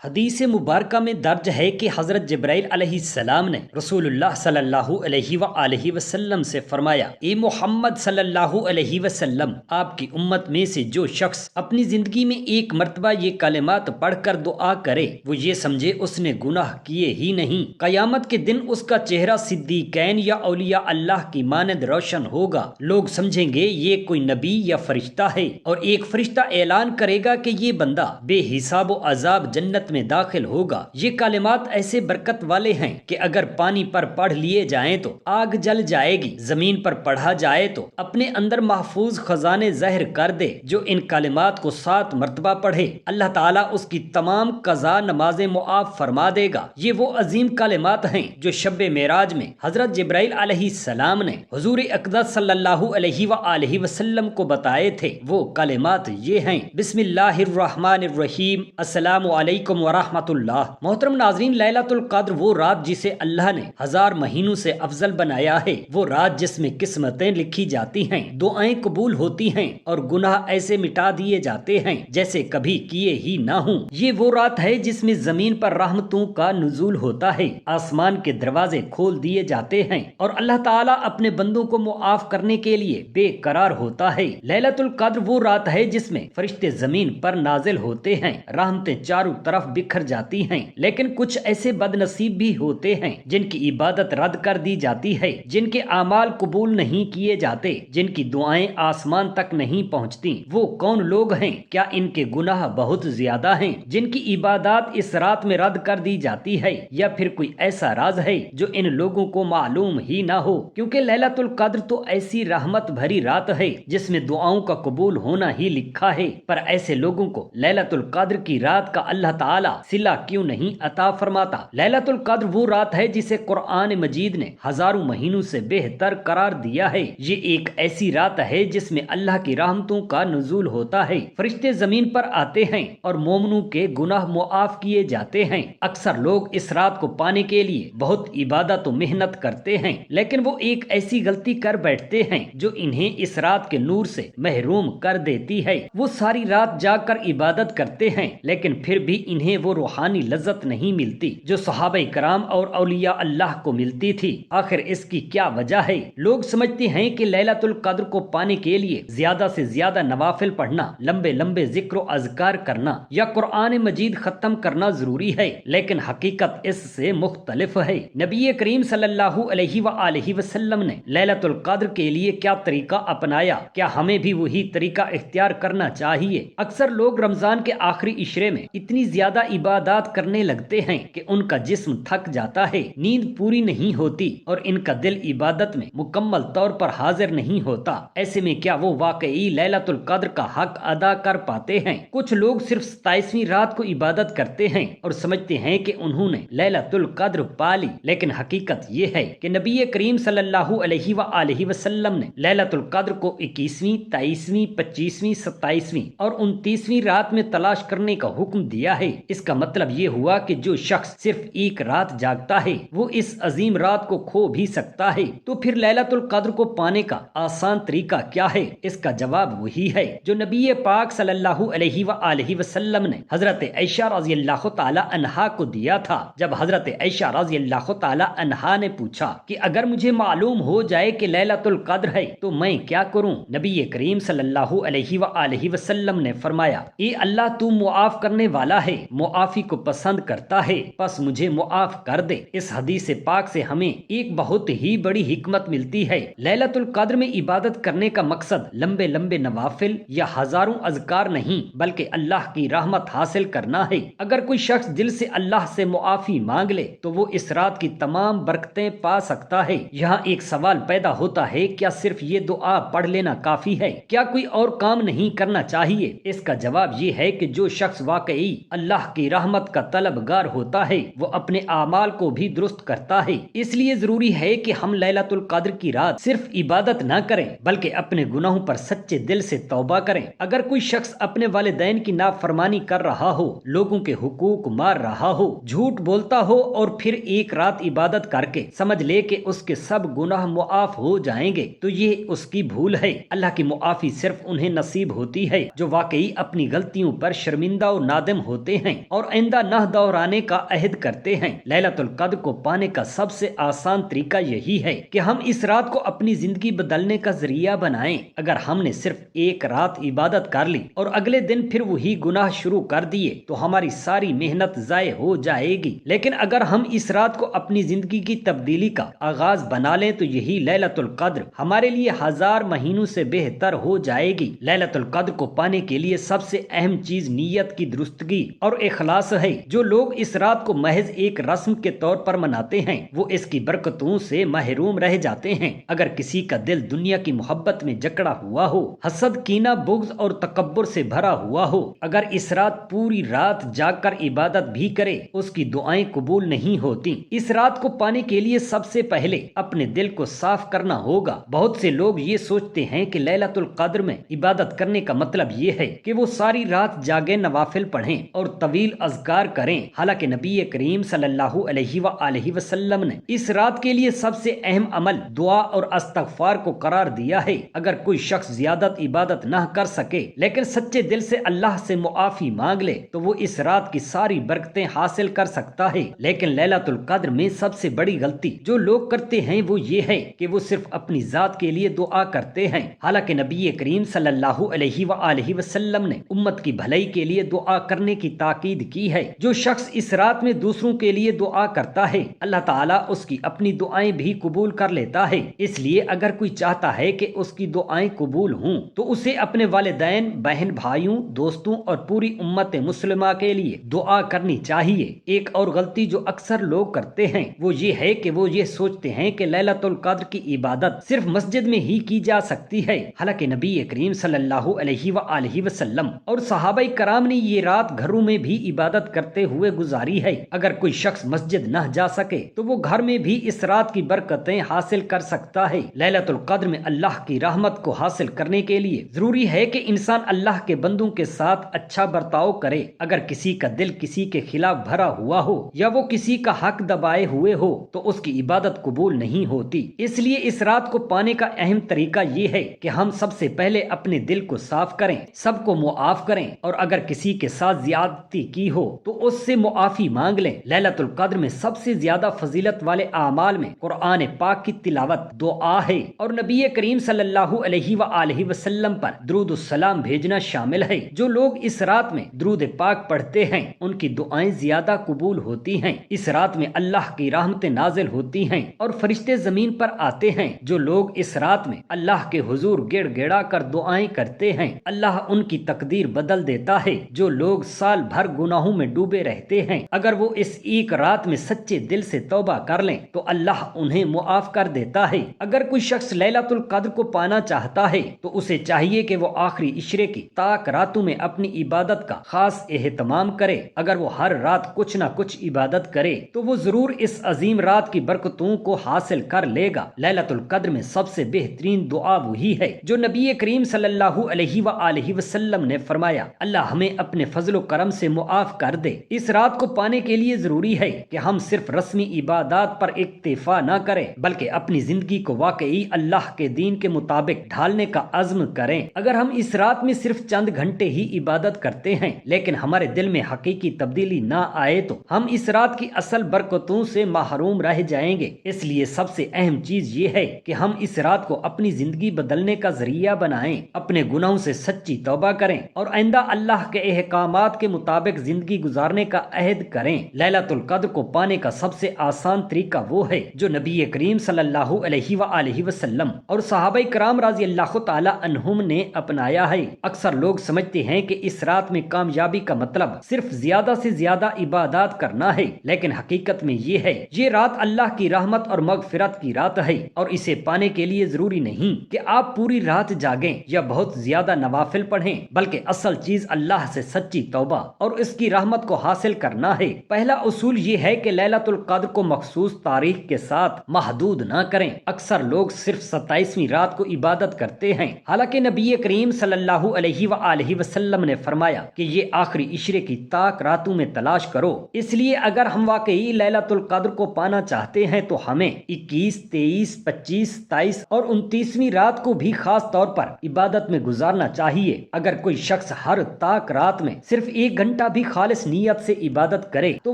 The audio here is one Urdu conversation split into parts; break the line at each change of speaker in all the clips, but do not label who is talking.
حدیث مبارکہ میں درج ہے کہ حضرت جبرائیل علیہ السلام نے رسول اللہ صلی اللہ علیہ وآلہ وسلم سے فرمایا، اے محمد صلی اللہ علیہ وسلم، آپ کی امت میں سے جو شخص اپنی زندگی میں ایک مرتبہ یہ کلمات پڑھ کر دعا کرے، وہ یہ سمجھے اس نے گناہ کیے ہی نہیں، قیامت کے دن اس کا چہرہ صدیقین یا اولیاء اللہ کی مانند روشن ہوگا۔ لوگ سمجھیں گے یہ کوئی نبی یا فرشتہ ہے، اور ایک فرشتہ اعلان کرے گا کہ یہ بندہ بے حساب و عذاب جنت میں داخل ہوگا۔ یہ کلمات ایسے برکت والے ہیں کہ اگر پانی پر پڑھ لیے جائیں تو آگ جل جائے گی، زمین پر پڑھا جائے تو اپنے اندر محفوظ خزانے ظاہر کر دے۔ جو ان کلمات کو 7 مرتبہ پڑھے، اللہ تعالیٰ اس کی تمام قضا نمازیں معاف فرما دے گا۔ یہ وہ عظیم کلمات ہیں جو شب معراج میں حضرت جبرائیل علیہ السلام نے حضور اقدس صلی اللہ علیہ وآلہ وسلم کو بتائے تھے۔ وہ کلمات یہ ہیں: بسم اللہ الرحمن الرحیم، السلام علیکم ورحمۃ اللہ۔ محترم ناظرین، لیلۃ القدر وہ رات جسے اللہ نے 1000 مہینوں سے افضل بنایا ہے، وہ رات جس میں قسمتیں لکھی جاتی ہیں، دعائیں قبول ہوتی ہیں اور گناہ ایسے مٹا دیے جاتے ہیں جیسے کبھی کیے ہی نہ ہوں۔ یہ وہ رات ہے جس میں زمین پر رحمتوں کا نزول ہوتا ہے، آسمان کے دروازے کھول دیے جاتے ہیں اور اللہ تعالیٰ اپنے بندوں کو معاف کرنے کے لیے بے قرار ہوتا ہے۔ لیلۃ القدر وہ رات ہے جس میں فرشتے زمین پر نازل ہوتے ہیں، رحمتیں چاروں طرف بکھر جاتی ہیں، لیکن کچھ ایسے بد نصیب بھی ہوتے ہیں جن کی عبادت رد کر دی جاتی ہے، جن کے اعمال قبول نہیں کیے جاتے، جن کی دعائیں آسمان تک نہیں پہنچتی۔ وہ کون لوگ ہیں؟ کیا ان کے گناہ بہت زیادہ ہیں جن کی عبادات اس رات میں رد کر دی جاتی ہے، یا پھر کوئی ایسا راز ہے جو ان لوگوں کو معلوم ہی نہ ہو؟ کیونکہ لیلۃ القدر تو ایسی رحمت بھری رات ہے جس میں دعاؤں کا قبول ہونا ہی لکھا ہے، پر ایسے لوگوں کو لیلۃ القدر کی رات کا اللہ تعالیٰ صلہ کیوں نہیں عطا فرماتا؟ لیلۃ القدر وہ رات ہے جسے قرآن مجید نے ہزاروں مہینوں سے بہتر قرار دیا ہے۔ یہ ایک ایسی رات ہے جس میں اللہ کی رحمتوں کا نزول ہوتا ہے، فرشتے زمین پر آتے ہیں اور مومنوں کے گناہ معاف کیے جاتے ہیں۔ اکثر لوگ اس رات کو پانے کے لیے بہت عبادت و محنت کرتے ہیں، لیکن وہ ایک ایسی غلطی کر بیٹھتے ہیں جو انہیں اس رات کے نور سے محروم کر دیتی ہے۔ وہ ساری رات جاگ کر عبادت کرتے ہیں، لیکن پھر بھی انہیں وہ روحانی لذت نہیں ملتی جو صحابہ کرام اور اولیاء اللہ کو ملتی تھی۔ آخر اس کی کیا وجہ ہے؟ لوگ سمجھتے ہیں کہ لیلۃ القدر کو پانے کے لیے زیادہ سے زیادہ نوافل پڑھنا، لمبے لمبے ذکر و اذکار کرنا یا قرآن مجید ختم کرنا ضروری ہے، لیکن حقیقت اس سے مختلف ہے۔ نبی کریم صلی اللہ علیہ وآلہ وسلم نے لیلۃ القدر کے لیے کیا طریقہ اپنایا؟ کیا ہمیں بھی وہی طریقہ اختیار کرنا چاہیے؟ اکثر لوگ رمضان کے آخری عشرے میں اتنی زیادہ عبادات کرنے لگتے ہیں کہ ان کا جسم تھک جاتا ہے، نیند پوری نہیں ہوتی اور ان کا دل عبادت میں مکمل طور پر حاضر نہیں ہوتا۔ ایسے میں کیا وہ واقعی لیلۃ القدر کا حق ادا کر پاتے ہیں؟ کچھ لوگ صرف 27ویں رات کو عبادت کرتے ہیں اور سمجھتے ہیں کہ انہوں نے لیلۃ القدر پا لی، لیکن حقیقت یہ ہے کہ نبی کریم صلی اللہ علیہ وآلہ وسلم نے لیلۃ القدر کو 21ویں، 23ویں، 25ویں، 27ویں اور 29ویں رات میں تلاش کرنے کا حکم دیا ہے۔ اس کا مطلب یہ ہوا کہ جو شخص صرف ایک رات جاگتا ہے وہ اس عظیم رات کو کھو بھی سکتا ہے۔ تو پھر لیلۃ القدر کو پانے کا آسان طریقہ کیا ہے؟ اس کا جواب وہی ہے جو نبی پاک صلی اللہ علیہ وآلہ وسلم نے حضرت عائشہ رضی اللہ تعالی عنہا کو دیا تھا۔ جب حضرت عائشہ رضی اللہ تعالی عنہا نے پوچھا کہ اگر مجھے معلوم ہو جائے کہ لیلۃ القدر ہے تو میں کیا کروں؟ نبی کریم صلی اللہ علیہ وآلہ وسلم نے فرمایا، اے اللہ، تو معاف کرنے والا ہے، معافی کو پسند کرتا ہے، پس مجھے معاف کر دے۔ اس حدیث پاک سے ہمیں ایک بہت ہی بڑی حکمت ملتی ہے۔ لیلۃ القدر میں عبادت کرنے کا مقصد لمبے لمبے نوافل یا ہزاروں اذکار نہیں، بلکہ اللہ کی رحمت حاصل کرنا ہے۔ اگر کوئی شخص دل سے اللہ سے معافی مانگ لے تو وہ اس رات کی تمام برکتیں پا سکتا ہے۔ یہاں ایک سوال پیدا ہوتا ہے، کیا صرف یہ دعا پڑھ لینا کافی ہے؟ کیا کوئی اور کام نہیں کرنا چاہیے؟ اس کا جواب یہ ہے کہ جو شخص واقعی اللہ کی رحمت کا طلبگار ہوتا ہے وہ اپنے اعمال کو بھی درست کرتا ہے۔ اس لیے ضروری ہے کہ ہم لیلۃ القدر کی رات صرف عبادت نہ کریں بلکہ اپنے گناہوں پر سچے دل سے توبہ کریں۔ اگر کوئی شخص اپنے والدین کی نافرمانی کر رہا ہو، لوگوں کے حقوق مار رہا ہو، جھوٹ بولتا ہو اور پھر ایک رات عبادت کر کے سمجھ لے کہ اس کے سب گناہ معاف ہو جائیں گے تو یہ اس کی بھول ہے۔ اللہ کی معافی صرف انہیں نصیب ہوتی ہے جو واقعی اپنی غلطیوں پر شرمندہ و نادم ہوتے ہیں۔ ہیں اور آئندہ نہ دہرانے کا عہد کرتے ہیں۔ لیلۃ القدر کو پانے کا سب سے آسان طریقہ یہی ہے کہ ہم اس رات کو اپنی زندگی بدلنے کا ذریعہ بنائیں۔ اگر ہم نے صرف ایک رات عبادت کر لی اور اگلے دن پھر وہی گناہ شروع کر دیے تو ہماری ساری محنت ضائع ہو جائے گی، لیکن اگر ہم اس رات کو اپنی زندگی کی تبدیلی کا آغاز بنا لیں تو یہی لیلۃ القدر ہمارے لیے 1000 مہینوں سے بہتر ہو جائے گی۔ لیلۃ القدر کو پانے کے لیے سب سے اہم چیز نیت کی درستگی اور اخلاص ہے۔ جو لوگ اس رات کو محض ایک رسم کے طور پر مناتے ہیں وہ اس کی برکتوں سے محروم رہ جاتے ہیں۔ اگر کسی کا دل دنیا کی محبت میں جکڑا ہوا ہو، حسد، کینہ، بغض اور تکبر سے بھرا ہوا ہو، اگر اس رات پوری رات جاگ کر عبادت بھی کرے اس کی دعائیں قبول نہیں ہوتی۔ اس رات کو پانے کے لیے سب سے پہلے اپنے دل کو صاف کرنا ہوگا۔ بہت سے لوگ یہ سوچتے ہیں کہ لیلۃ القدر میں عبادت کرنے کا مطلب یہ ہے کہ وہ ساری رات جاگیں، نوافل پڑھیں اور طویل اذکار کریں، حالانکہ نبی کریم صلی اللہ علیہ وآلہ وسلم نے اس رات کے لیے سب سے اہم عمل دعا اور استغفار کو قرار دیا ہے۔ اگر کوئی شخص زیادہ عبادت نہ کر سکے لیکن سچے دل سے اللہ سے معافی مانگ لے تو وہ اس رات کی ساری برکتیں حاصل کر سکتا ہے۔ لیکن لیلۃ القدر میں سب سے بڑی غلطی جو لوگ کرتے ہیں وہ یہ ہے کہ وہ صرف اپنی ذات کے لیے دعا کرتے ہیں، حالانکہ نبی کریم صلی اللہ علیہ وآلہ وسلم نے امت کی بھلائی کے لیے دعا کرنے کی تاکید کی ہے۔ جو شخص اس رات میں دوسروں کے لیے دعا کرتا ہے اللہ تعالیٰ اس کی اپنی دعائیں بھی قبول کر لیتا ہے۔ اس لیے اگر کوئی چاہتا ہے کہ اس کی دعائیں قبول ہوں تو اسے اپنے والدین، بہن بھائیوں، دوستوں اور پوری امت مسلمہ کے لیے دعا کرنی چاہیے۔ ایک اور غلطی جو اکثر لوگ کرتے ہیں وہ یہ ہے کہ وہ یہ سوچتے ہیں کہ لیلۃ القدر کی عبادت صرف مسجد میں ہی کی جا سکتی ہے، حالانکہ نبی کریم صلی اللہ علیہ وآلہ وسلم اور صحابہ کرام نے یہ رات گھروں میں بھی عبادت کرتے ہوئے گزاری ہے۔ اگر کوئی شخص مسجد نہ جا سکے تو وہ گھر میں بھی اس رات کی برکتیں حاصل کر سکتا ہے۔ لیلۃ القدر میں اللہ کی رحمت کو حاصل کرنے کے لیے ضروری ہے کہ انسان اللہ کے بندوں کے ساتھ اچھا برتاؤ کرے۔ اگر کسی کا دل کسی کے خلاف بھرا ہوا ہو یا وہ کسی کا حق دبائے ہوئے ہو تو اس کی عبادت قبول نہیں ہوتی۔ اس لیے اس رات کو پانے کا اہم طریقہ یہ ہے کہ ہم سب سے پہلے اپنے دل کو صاف کریں، سب کو معاف کریں اور اگر کسی کے ساتھ زیادتی کی ہو تو اس سے معافی مانگ لیں۔ لیلۃ القدر میں سب سے زیادہ فضیلت والے اعمال میں قرآن پاک کی تلاوت، دعا ہے اور نبی کریم صلی اللہ علیہ وآلہ وسلم پر درود السلام بھیجنا شامل ہے۔ جو لوگ اس رات میں درود پاک پڑھتے ہیں ان کی دعائیں زیادہ قبول ہوتی ہیں۔ اس رات میں اللہ کی رحمتیں نازل ہوتی ہیں اور فرشتے زمین پر آتے ہیں۔ جو لوگ اس رات میں اللہ کے حضور گڑ گڑا کر دعائیں کرتے ہیں اللہ ان کی تقدیر بدل دیتا ہے۔ جو لوگ سال بھر گناہوں میں ڈوبے رہتے ہیں اگر وہ اس ایک رات میں سچے دل سے توبہ کر لیں تو اللہ انہیں معاف کر دیتا ہے۔ اگر کوئی شخص لیلۃ القدر کو پانا چاہتا ہے تو اسے چاہیے کہ وہ آخری عشرے کی تاک راتوں میں اپنی عبادت کا خاص اہتمام کرے۔ اگر وہ ہر رات کچھ نہ کچھ عبادت کرے تو وہ ضرور اس عظیم رات کی برکتوں کو حاصل کر لے گا۔ لیلۃ القدر میں سب سے بہترین دعا وہی ہے جو نبی کریم صلی اللہ علیہ وآلہ وسلم نے فرمایا، اللہ ہمیں اپنے فضل و کرم سے معاف کر دے۔ اس رات کو پانے کے لیے ضروری ہے کہ ہم صرف رسمی عبادات پر اکتفا نہ کریں بلکہ اپنی زندگی کو واقعی اللہ کے دین کے مطابق ڈھالنے کا عزم کریں۔ اگر ہم اس رات میں صرف چند گھنٹے ہی عبادت کرتے ہیں لیکن ہمارے دل میں حقیقی تبدیلی نہ آئے تو ہم اس رات کی اصل برکتوں سے محروم رہ جائیں گے۔ اس لیے سب سے اہم چیز یہ ہے کہ ہم اس رات کو اپنی زندگی بدلنے کا ذریعہ بنائیں، اپنے گناہوں سے سچی توبہ کریں اور آئندہ اللہ کے احکامات کے مطابق زندگی گزارنے کا عہد کریں۔ لیلۃ القدر کو پانے کا سب سے آسان طریقہ وہ ہے جو نبی کریم صلی اللہ علیہ وآلہ وسلم اور صحابہ کرام رضی اللہ تعالی عنہم نے اپنایا ہے۔ اکثر لوگ سمجھتے ہیں کہ اس رات میں کامیابی کا مطلب صرف زیادہ سے زیادہ عبادات کرنا ہے، لیکن حقیقت میں یہ رات اللہ کی رحمت اور مغفرت کی رات ہے اور اسے پانے کے لیے ضروری نہیں کہ آپ پوری رات جاگیں یا بہت زیادہ نوافل پڑھیں، بلکہ اصل چیز اللہ سے سچی توبہ اور اس کی رحمت کو حاصل کرنا ہے۔ پہلا اصول یہ ہے کہ لیلۃ القدر کو مخصوص تاریخ کے ساتھ محدود نہ کریں۔ اکثر لوگ صرف 27ویں رات کو عبادت کرتے ہیں، حالانکہ نبی کریم صلی اللہ علیہ وآلہ وسلم نے فرمایا کہ یہ آخری عشرے کی تاک راتوں میں تلاش کرو۔ اس لیے اگر ہم واقعی لیلۃ القدر کو پانا چاہتے ہیں تو ہمیں 21، 23، 25، 27 اور 29ویں رات کو بھی خاص طور پر عبادت میں گزارنا چاہیے۔ اگر کوئی شخص ہر تاک رات میں صرف 1 گھنٹہ گھنٹہ بھی خالص نیت سے عبادت کرے تو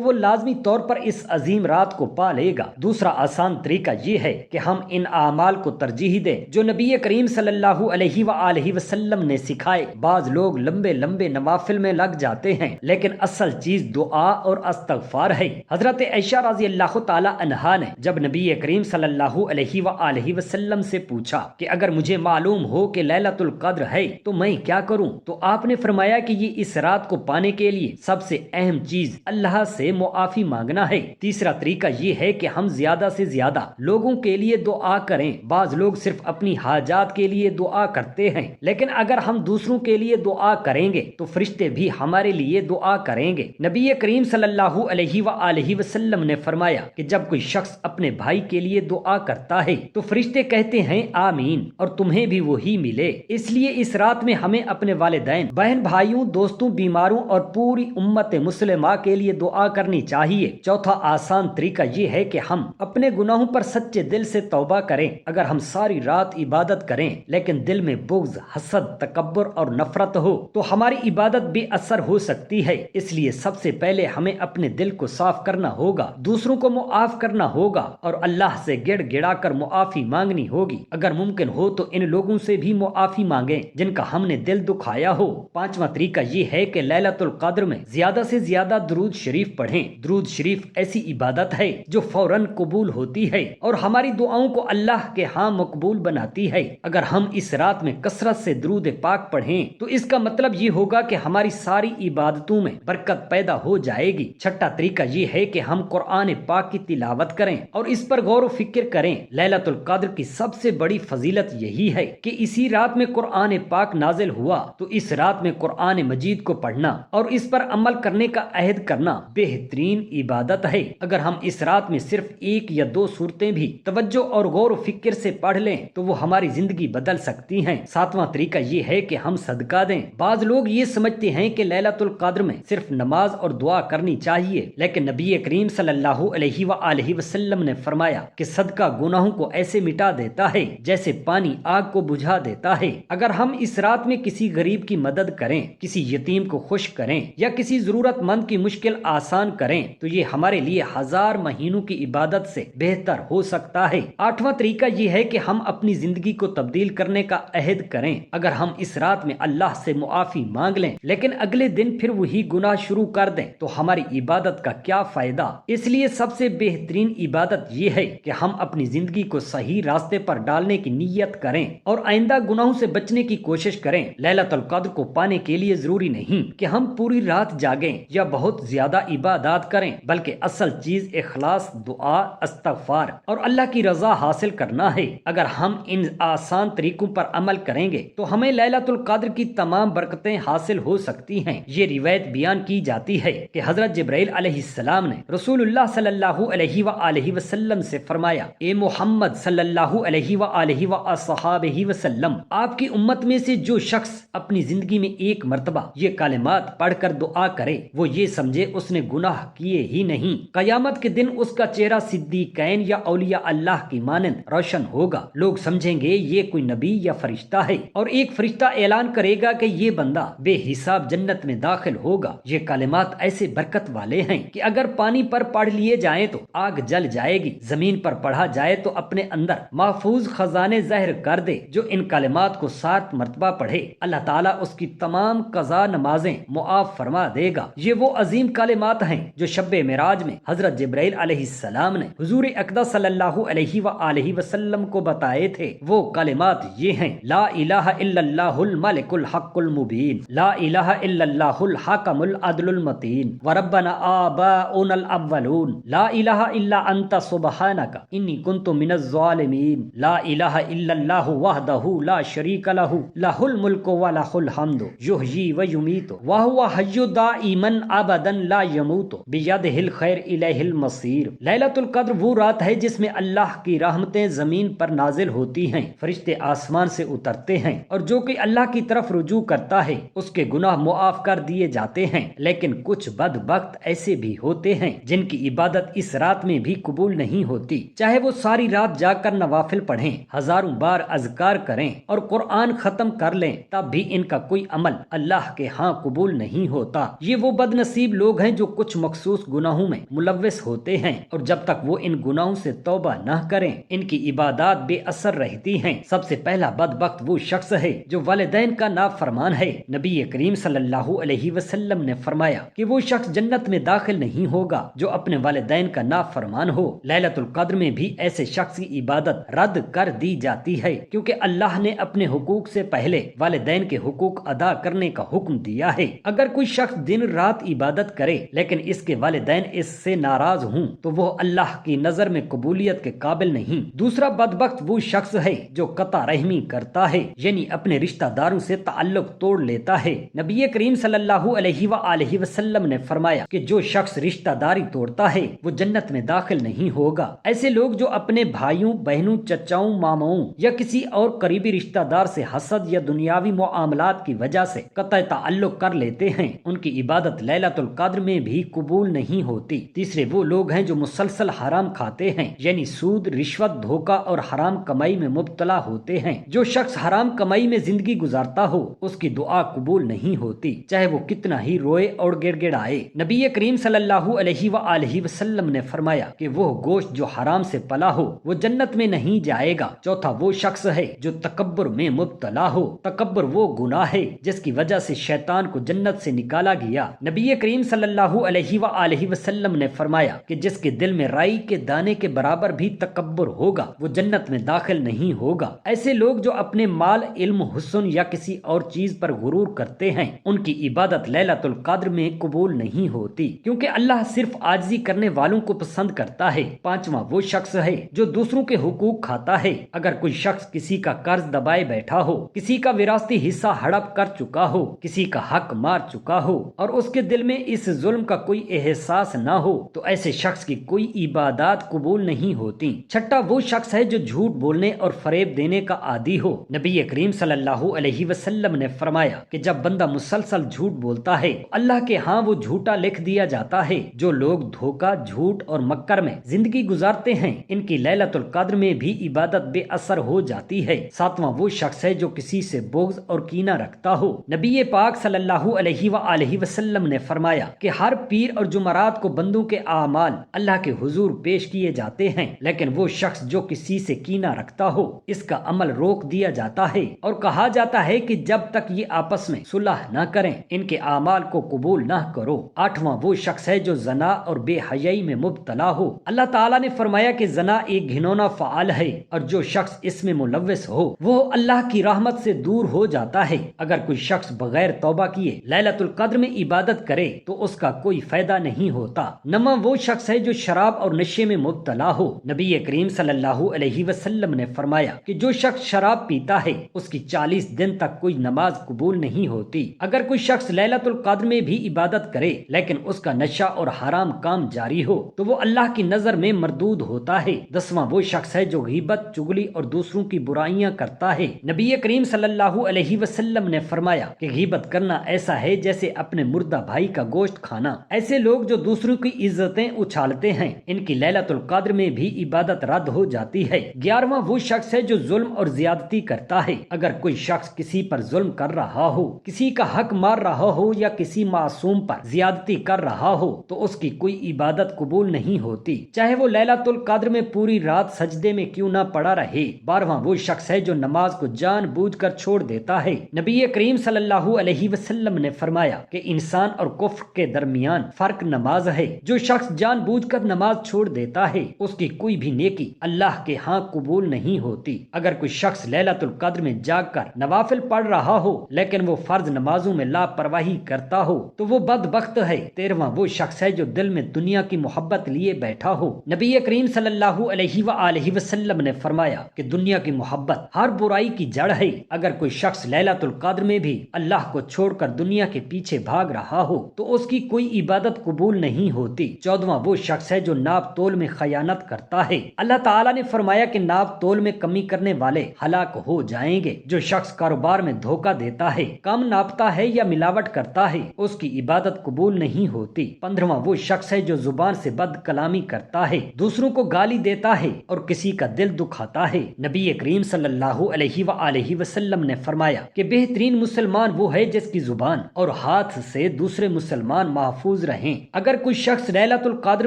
وہ لازمی طور پر اس عظیم رات کو پا لے گا۔ دوسرا آسان طریقہ یہ ہے کہ ہم ان اعمال کو ترجیح دیں جو نبی کریم صلی اللہ علیہ وآلہ وسلم نے سکھائے۔ بعض لوگ لمبے لمبے نوافل میں لگ جاتے ہیں لیکن اصل چیز دعا اور استغفار ہے۔ حضرت عائشہ رضی اللہ تعالی عنہا نے جب نبی کریم صلی اللہ علیہ وآلہ وسلم سے پوچھا کہ اگر مجھے معلوم ہو کہ لیلۃ القدر ہے تو میں کیا کروں، تو آپ نے فرمایا کہ یہ اس رات کو پانے کے لیے سب سے اہم چیز اللہ سے معافی مانگنا ہے۔ تیسرا طریقہ یہ ہے کہ ہم زیادہ سے زیادہ لوگوں کے لیے دعا کریں۔ بعض لوگ صرف اپنی حاجات کے لیے دعا کرتے ہیں، لیکن اگر ہم دوسروں کے لیے دعا کریں گے تو فرشتے بھی ہمارے لیے دعا کریں گے۔ نبی کریم صلی اللہ علیہ وآلہ وسلم نے فرمایا کہ جب کوئی شخص اپنے بھائی کے لیے دعا کرتا ہے تو فرشتے کہتے ہیں آمین، اور تمہیں بھی وہی ملے۔ اس لیے اس رات میں ہمیں اپنے والدین، بہن بھائیوں، دوستوں، بیماروں اور پوری امت مسلمہ کے لیے دعا کرنی چاہیے۔ چوتھا آسان طریقہ یہ ہے کہ ہم اپنے گناہوں پر سچے دل سے توبہ کریں۔ اگر ہم ساری رات عبادت کریں لیکن دل میں بغض، حسد، تکبر اور نفرت ہو تو ہماری عبادت بے اثر ہو سکتی ہے۔ اس لیے سب سے پہلے ہمیں اپنے دل کو صاف کرنا ہوگا، دوسروں کو معاف کرنا ہوگا اور اللہ سے گڑ گڑا کر معافی مانگنی ہوگی۔ اگر ممکن ہو تو ان لوگوں سے بھی معافی مانگیں جن کا ہم نے دل دکھایا ہو۔ پانچواں طریقہ یہ ہے کہ لیلۃ القدر میں زیادہ سے زیادہ درود شریف پڑھیں۔ درود شریف ایسی عبادت ہے جو فوراً قبول ہوتی ہے اور ہماری دعاؤں کو اللہ کے ہاں مقبول بناتی ہے۔ اگر ہم اس رات میں کثرت سے درود پاک پڑھیں تو اس کا مطلب یہ ہوگا کہ ہماری ساری عبادتوں میں برکت پیدا ہو جائے گی۔ چھٹا طریقہ یہ ہے کہ ہم قرآن پاک کی تلاوت کریں اور اس پر غور و فکر کریں۔ لیلۃ القدر کی سب سے بڑی فضیلت یہی ہے کہ اسی رات میں قرآن پاک نازل ہوا، تو اس رات میں قرآن مجید کو پڑھنا اور اس پر عمل کرنے کا عہد کرنا بہترین عبادت ہے۔ اگر ہم اس رات میں صرف ایک یا دو صورتیں بھی توجہ اور غور و فکر سے پڑھ لیں تو وہ ہماری زندگی بدل سکتی ہیں۔ ساتواں طریقہ یہ ہے کہ ہم صدقہ دیں۔ بعض لوگ یہ سمجھتے ہیں کہ لیلۃ القدر میں صرف نماز اور دعا کرنی چاہیے، لیکن نبی کریم صلی اللہ علیہ وآلہ وسلم نے فرمایا کہ صدقہ گناہوں کو ایسے مٹا دیتا ہے جیسے پانی آگ کو بجھا دیتا ہے۔ اگر ہم اس رات میں کسی غریب کی مدد کریں، کسی یتیم کو خوش کریں یا کسی ضرورت مند کی مشکل آسان کریں تو یہ ہمارے لیے 1000 مہینوں کی عبادت سے بہتر ہو سکتا ہے۔ آٹھواں طریقہ یہ ہے کہ ہم اپنی زندگی کو تبدیل کرنے کا عہد کریں۔ اگر ہم اس رات میں اللہ سے معافی مانگ لیں لیکن اگلے دن پھر وہی گناہ شروع کر دیں تو ہماری عبادت کا کیا فائدہ؟ اس لیے سب سے بہترین عبادت یہ ہے کہ ہم اپنی زندگی کو صحیح راستے پر ڈالنے کی نیت کریں اور آئندہ گناہوں سے بچنے کی کوشش کریں۔ لیلۃ القدر کو پانے کے لیے ضروری نہیں کہ ہم پوری رات جاگیں یا بہت زیادہ عبادات کریں، بلکہ اصل چیز اخلاص، دعا، استغفار اور اللہ کی رضا حاصل کرنا ہے۔ اگر ہم ان آسان طریقوں پر عمل کریں گے تو ہمیں لیلۃ القدر کی تمام برکتیں حاصل ہو سکتی ہیں۔ یہ روایت بیان کی جاتی ہے کہ حضرت جبرائیل علیہ السلام نے رسول اللہ صلی اللہ علیہ وآلہ وسلم سے فرمایا، اے محمد صلی اللہ علیہ وآلہ وصحابہ وسلم، آپ کی امت میں سے جو شخص اپنی زندگی میں ایک مرتبہ یہ کلمات پڑھ کر دعا کرے وہ یہ سمجھے اس نے گناہ کیے ہی نہیں، قیامت کے دن اس کا چہرہ صدیقین یا اولیاء اللہ کی مانند روشن ہوگا۔ لوگ سمجھیں گے یہ کوئی نبی یا فرشتہ ہے اور ایک فرشتہ اعلان کرے گا کہ یہ بندہ بے حساب جنت میں داخل ہوگا۔ یہ کلمات ایسے برکت والے ہیں کہ اگر پانی پر پڑھ لیے جائیں تو آگ جل جائے گی، زمین پر پڑھا جائے تو اپنے اندر محفوظ خزانے ظاہر کر دے۔ جو ان کلمات کو 7 مرتبہ پڑھے اللہ تعالیٰ اس کی تمام قضا نمازیں معاف فرما دے گا۔ یہ وہ عظیم کلمات ہیں جو شب معراج میں حضرت جبرائیل علیہ السلام نے حضور اقدس صلی اللہ علیہ وآلہ وسلم کو بتائے تھے۔ وہ کلمات یہ ہیں، لا الہ الا اللہ الملک الحق المبین، لا الہ الا اللہ الحکم العدل المتین، وربنا آباؤنا الاولون، لا الہ الا انت سبحانک انی کنت من الظالمین، لا الہ الا اللہ وحدہ لا شریک لہ، لہ الملک ولہ الحمد، یحیی و یمیت وہو حی دائما ابدا لا یموت، بیدہ الخیر الیہ المصیر۔ لیلۃ القدر وہ رات ہے جس میں اللہ کی رحمتیں زمین پر نازل ہوتی ہیں، فرشتے آسمان سے اترتے ہیں اور جو کہ اللہ کی طرف رجوع کرتا ہے اس کے گناہ معاف کر دیے جاتے ہیں۔ لیکن کچھ بدبخت ایسے بھی ہوتے ہیں جن کی عبادت اس رات میں بھی قبول نہیں ہوتی، چاہے وہ ساری رات جاگ کر نوافل پڑھیں، ہزاروں بار اذکار کریں اور قرآن ختم کر لیں، تب بھی ان کا کوئی عمل اللہ کے ہاں قبول نہیں ہوتا۔ یہ وہ بد نصیب لوگ ہیں جو کچھ مخصوص گناہوں میں ملوث ہوتے ہیں اور جب تک وہ ان گناہوں سے توبہ نہ کریں ان کی عبادات بے اثر رہتی ہیں۔ سب سے پہلا بدبخت وہ شخص ہے جو والدین کا نافرمان ہے۔ نبی کریم صلی اللہ علیہ وسلم نے فرمایا کہ وہ شخص جنت میں داخل نہیں ہوگا جو اپنے والدین کا نافرمان ہو۔ لیلۃ القدر میں بھی ایسے شخص کی عبادت رد کر دی جاتی ہے کیونکہ اللہ نے اپنے حقوق سے پہلے والدین کے حقوق ادا کرنے کا حکم دیا ہے۔ اگر کوئی شخص دن رات عبادت کرے لیکن اس کے والدین اس سے ناراض ہوں تو وہ اللہ کی نظر میں قبولیت کے قابل نہیں۔ دوسرا بدبخت وہ شخص ہے جو قطع رحمی کرتا ہے، یعنی اپنے رشتہ داروں سے تعلق توڑ لیتا ہے۔ نبی کریم صلی اللہ علیہ وآلہ وسلم نے فرمایا کہ جو شخص رشتہ داری توڑتا ہے وہ جنت میں داخل نہیں ہوگا۔ ایسے لوگ جو اپنے بھائیوں، بہنوں، چچاؤں، ماماؤں یا کسی اور قریبی رشتہ دار سے حسد یا دنیاوی معاملات کی وجہ سے قطع تعلق کر لیتے ہیں ان کی عبادت لیلۃ القدر میں بھی قبول نہیں ہوتی۔ تیسرے وہ لوگ ہیں جو مسلسل حرام کھاتے ہیں، یعنی سود، رشوت، دھوکہ اور حرام کمائی میں مبتلا ہوتے ہیں۔ جو شخص حرام کمائی میں زندگی گزارتا ہو اس کی دعا قبول نہیں ہوتی، چاہے وہ کتنا ہی روئے اور گڑ گڑائے۔ نبی کریم صلی اللہ علیہ وآلہ وسلم نے فرمایا کہ وہ گوشت جو حرام سے پلا ہو وہ جنت میں نہیں جائے گا۔ چوتھا وہ شخص ہے جو تکبر میں مبتلا ہو۔ تکبر وہ گناہ ہے جس کی وجہ سے شیطان کو جنت سے نکالا گیا۔ نبی کریم صلی اللہ علیہ وآلہ وسلم نے فرمایا کہ جس کے دل میں رائی کے دانے کے برابر بھی تکبر ہوگا وہ جنت میں داخل نہیں ہوگا۔ ایسے لوگ جو اپنے مال، علم، حسن یا کسی اور چیز پر غرور کرتے ہیں ان کی عبادت لیلۃ القدر میں قبول نہیں ہوتی کیونکہ اللہ صرف عاجزی کرنے والوں کو پسند کرتا ہے۔ پانچواں وہ شخص ہے جو دوسروں کے حقوق کھاتا ہے۔ اگر کوئی شخص کسی کا قرض دبائے بیٹھا ہو، کسی کا وراثتی حصہ ہڑپ کر چکا ہو، کسی کا حق مار چکا ہو اور اس کے دل میں اس ظلم کا کوئی احساس نہ ہو تو ایسے شخص کی کوئی عبادات قبول نہیں ہوتی۔ چھٹا وہ شخص ہے جو جھوٹ بولنے اور فریب دینے کا عادی ہو۔ نبی کریم صلی اللہ علیہ وسلم نے فرمایا کہ جب بندہ مسلسل جھوٹ بولتا ہے اللہ کے ہاں وہ جھوٹا لکھ دیا جاتا ہے۔ جو لوگ دھوکہ، جھوٹ اور مکر میں زندگی گزارتے ہیں ان کی لیلۃ القدر میں بھی عبادت بے اثر ہو جاتی ہے۔ ساتواں وہ شخص ہے جو کسی سے بغض اور کینہ رکھتا ہو۔ نبی پاک صلی اللہ علیہ وآلہ وسلم نے فرمایا کہ ہر پیر اور جمعرات کو بندوں کے اعمال اللہ کے حضور پیش کیے جاتے ہیں، لیکن وہ شخص جو کسی سے کینہ رکھتا ہو اس کا عمل روک دیا جاتا ہے اور کہا جاتا ہے کہ جب تک یہ آپس میں صلح نہ کریں ان کے اعمال کو قبول نہ کرو۔ آٹھواں وہ شخص ہے جو زنا اور بے حیائی میں مبتلا ہو۔ اللہ تعالیٰ نے فرمایا کہ زنا ایک گھنونا فعل ہے اور جو شخص اس میں ملوث ہو وہ اللہ کی رحمت سے دور ہو جاتا ہے۔ اگر کوئی شخص بغیر توبہ کیے لیلۃ القدر میں عبادت کرے تو اس کا کوئی فائدہ نہیں ہوتا۔ نواں وہ شخص ہے جو شراب اور نشے میں مبتلا ہو۔ نبی کریم صلی اللہ علیہ وسلم نے فرمایا کہ جو شخص شراب پیتا ہے اس کی 40 دن تک کوئی نماز قبول نہیں ہوتی۔ اگر کوئی شخص لیلۃ القدر میں بھی عبادت کرے لیکن اس کا نشہ اور حرام کام جاری ہو تو وہ اللہ کی نظر میں مردود ہوتا ہے۔ دسواں وہ شخص ہے جو غیبت، چغلی اور دوسروں کی برائیاں کرتا ہے۔ نبی کریم صلی اللہ علیہ وسلم نے فرمایا کہ غیبت کرنا ایسا ہے جیسے اپنے مردہ بھائی کا گوشت کھانا۔ ایسے لوگ جو دوسروں کی عزتیں اچھالتے ہیں ان کی لیلۃ القدر میں بھی عبادت رد ہو جاتی ہے۔ 11واں وہ شخص ہے جو ظلم اور زیادتی کرتا ہے۔ اگر کوئی شخص کسی پر ظلم کر رہا ہو، کسی کا حق مار رہا ہو یا کسی معصوم پر زیادتی کر رہا ہو تو اس کی کوئی عبادت قبول نہیں ہوتی، چاہے وہ لیلۃ القدر میں پوری رات سجدے میں کیوں نہ پڑا رہے۔ 12واں وہ شخص ہے جو نماز کو جان بوجھ کر چھوڑ دیتا ہے۔ نبی کریم صلی اللہ علیہ وسلم نے فرمایا کہ انسان اور کفر کے درمیان فرق نماز ہے۔ جو شخص جان بوجھ کر نماز چھوڑ دیتا ہے اس کی کوئی بھی نیکی اللہ کے ہاں قبول نہیں ہوتی۔ اگر کوئی شخص لیلۃ القدر میں جاگ کر نوافل پڑھ رہا ہو لیکن وہ فرض نمازوں میں لاپرواہی کرتا ہو تو وہ بدبخت ہے۔ 13واں وہ شخص ہے جو دل میں دنیا کی محبت لیے بیٹھا ہو۔ نبی کریم صلی اللہ علیہ وآلہ وسلم نے فرمایا کہ دنیا کی محبت ہر برائی کی جڑ ہے۔ اگر کوئی شخص لیلۃ القدر میں بھی اللہ کو چھوڑ کر دنیا کے پیچھے بھاگ رہا ہو تو اس کی کوئی عبادت قبول نہیں ہوتی۔ 14واں وہ شخص ہے جو ناپ تول میں خیانت کرتا ہے۔ اللہ تعالیٰ نے فرمایا کہ ناپ تول میں کمی کرنے والے ہلاک ہو جائیں گے۔ جو شخص کاروبار میں دھوکہ دیتا ہے، کم ناپتا ہے یا ملاوٹ کرتا ہے اس کی عبادت قبول نہیں ہوتی۔ 15واں وہ شخص ہے جو زبان سے بد کلامی کرتا ہے، دوسروں کو گالی دیتا ہے اور کسی کا دل دکھاتا ہے۔ نبی کریم صلی اللہ علیہ وآلہ وسلم نے فرمایا کہ بہترین مسلمان وہ ہے جس کی زبان اور ہاتھ سے دوسرے مسلمان محفوظ رہیں۔ اگر کوئی شخص لیلۃ القدر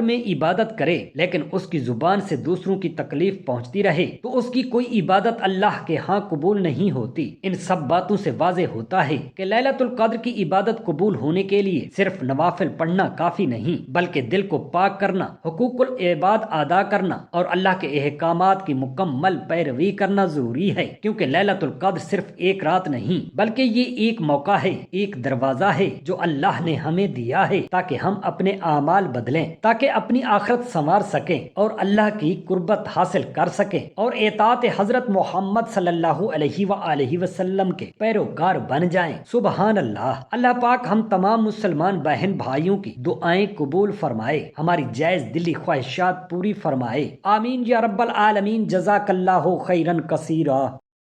میں عبادت کرے لیکن اس کی زبان سے دوسروں کی تکلیف پہنچتی رہے تو اس کی کوئی عبادت اللہ کے ہاں قبول نہیں ہوتی۔ ان سب باتوں سے واضح ہوتا ہے کہ لیلۃ القدر کی عبادت قبول ہونے کے لیے صرف نوافل پڑھنا کافی نہیں، بلکہ دل کو پاک کرنا، حقوق العباد ادا کرنا اور اللہ کے احکامات کی مکمل پیروی کرنا ضروری ہے، کیونکہ لیلۃ القدر صرف ایک رات نہیں بلکہ یہ ایک موقع ہے، ایک دروازہ ہے جو اللہ نے ہمیں دیا ہے تاکہ ہم اپنے اعمال بدلیں، تاکہ اپنی آخرت سنوار سکیں اور اللہ کی قربت حاصل کر سکیں اور اطاعت حضرت محمد صلی اللہ علیہ وآلہ وسلم کے پیروکار بن جائیں۔ سبحان اللہ۔ اللہ پاک ہم تمام مسلمان بہن بھائیوں کی دعائیں قبول فرمائے، ہماری جائز دلی خواہشات پوری فرمائے، آمین یا رب العالمین۔ جزاک اللہ خیرا کثیرا۔